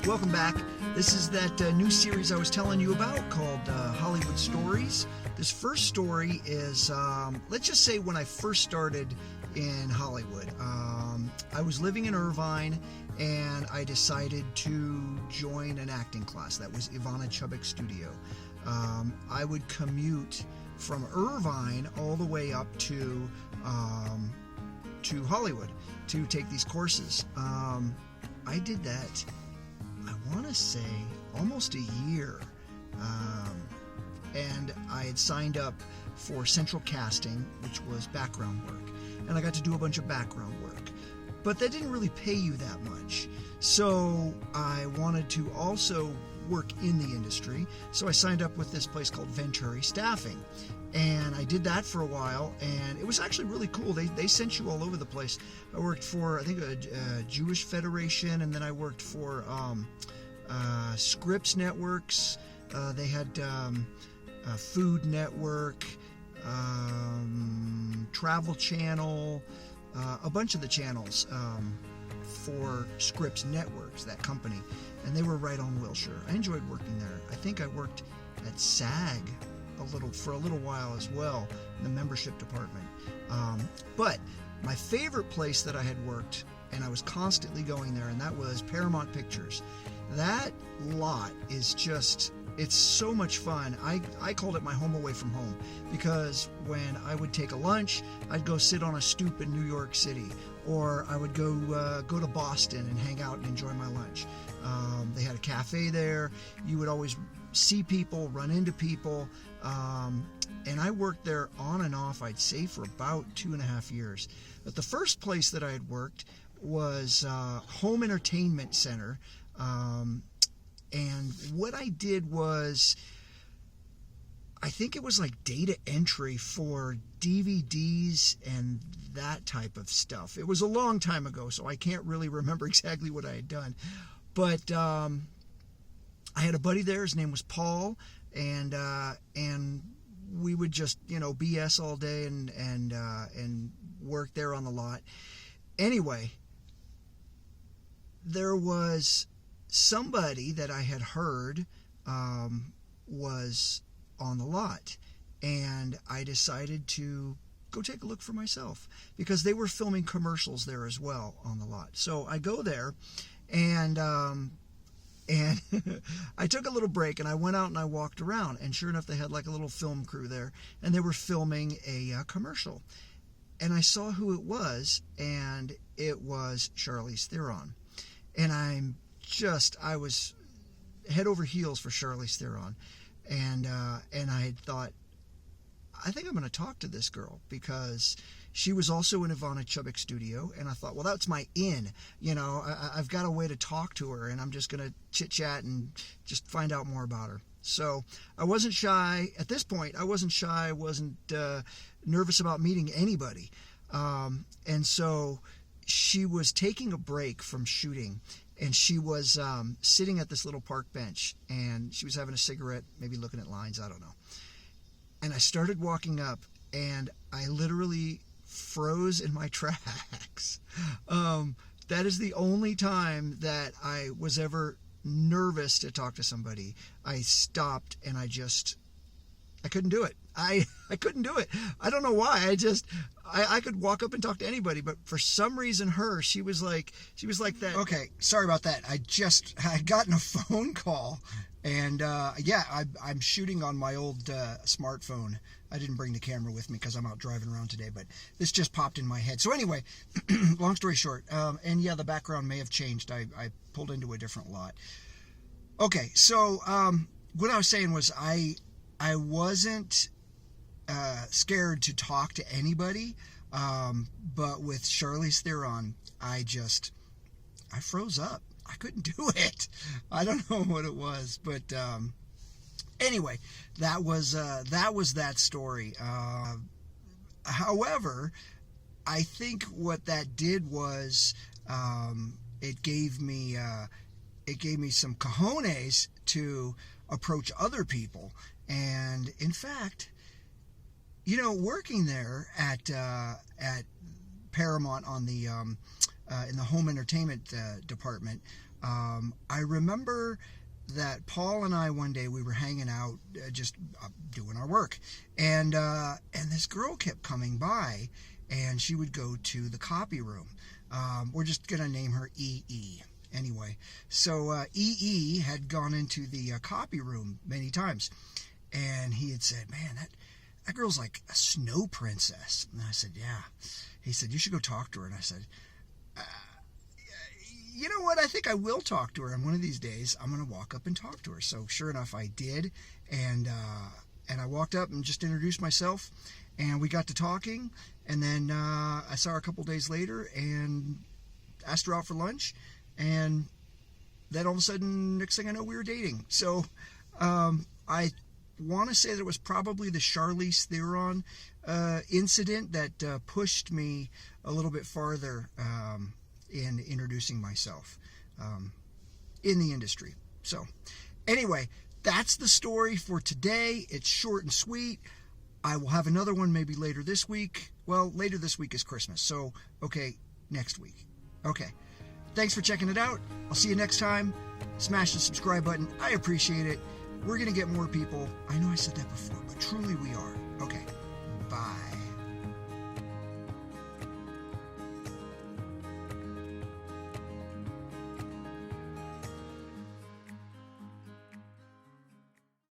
Welcome back. This is that new series I was telling you about called Hollywood Stories. This first story is, let's just say when I first started in Hollywood. I was living in Irvine, and I decided to join an acting class. That was Ivana Chubbuck's studio. I would commute from Irvine all the way up to Hollywood to take these courses. I did that, I want to say, almost a year. And I had signed up for central casting, which was background work. And I got to do a bunch of background work. But that didn't really pay you that much. So I wanted to also work in the industry. So I signed up with this place called Venturi Staffing. And I did that for a while, and it was actually really cool. They sent you all over the place. I worked for, I think, a Jewish Federation, and then I worked for Scripps Networks. They had a Food Network, Travel Channel, a bunch of the channels for Scripps Networks, that company. And they were right on Wilshire. I enjoyed working there. I think I worked at SAG for a little while as well, in the membership department. But my favorite place that I had worked, and I was constantly going there, and that was Paramount Pictures. That lot is just, it's so much fun. I called it my home away from home, because when I would take a lunch, I'd go sit on a stoop in New York City, or I would go to Boston and hang out and enjoy my lunch. They had a cafe there. You would always see people, run into people, and I worked there on and off, I'd say, for about 2.5 years. But the first place that I had worked was Home Entertainment Center, and what I did was, I think it was like data entry for DVDs and that type of stuff. It was a long time ago, so I can't really remember exactly what I had done. But I had a buddy there. His name was Paul, and we would just, BS all day and work there on the lot. Anyway, there was somebody that I had heard was on the lot, and I decided to go take a look for myself, because they were filming commercials there as well on the lot. So I go there, and I took a little break, and I went out and I walked around, and sure enough, they had like a little film crew there, and they were filming a commercial. And I saw who it was, and it was Charlize Theron. And I was head over heels for Charlize Theron. And I had thought, I think I'm going to talk to this girl, because she was also in Ivana Chubbuck's studio, and I thought, well, that's my in. I've got a way to talk to her, and I'm just going to chit-chat and just find out more about her. So I wasn't shy. At this point, I wasn't shy. I wasn't nervous about meeting anybody. And so she was taking a break from shooting, and she was sitting at this little park bench, and she was having a cigarette, maybe looking at lines, I don't know. And I started walking up, and I literally froze in my tracks. That is the only time that I was ever nervous to talk to somebody. I stopped, and I couldn't do it. I couldn't do it. I don't know why. I could walk up and talk to anybody, but for some reason she was like that. Okay, sorry about that. I'd gotten a phone call, and I'm shooting on my old smartphone. I didn't bring the camera with me because I'm out driving around today, but this just popped in my head. So anyway, long story short, the background may have changed. I pulled into a different lot. Okay, so what I was saying was I wasn't scared to talk to anybody, but with Charlize Theron, I froze up. I couldn't do it. I don't know what it was, but anyway, that was that story. However, I think what that did was it gave me some cojones to approach other people. And in fact, working there at Paramount on the in the home entertainment department, I remember that Paul and I one day, we were hanging out, just doing our work, and this girl kept coming by, and she would go to the copy room. We're just gonna name her EE. Anyway, so EE had gone into the copy room many times, and he had said, "Man, that girl's like a snow princess." And I said, "Yeah." He said, "You should go talk to her." And I said, "You know what? I think I will talk to her. And one of these days, I'm going to walk up and talk to her." So sure enough, I did. And I walked up and just introduced myself. And we got to talking. And then I saw her a couple days later and asked her out for lunch. And then all of a sudden, next thing I know, we were dating. So I want to say that it was probably the Charlize Theron incident that pushed me a little bit farther in introducing myself in the industry. So anyway, that's the story for today. It's short and sweet. I will have another one maybe later this week. Well, later this week is Christmas. So, okay, next week. Okay. Thanks for checking it out. I'll see you next time. Smash the subscribe button. I appreciate it. We're going to get more people. I know I said that before, but truly we are. Okay.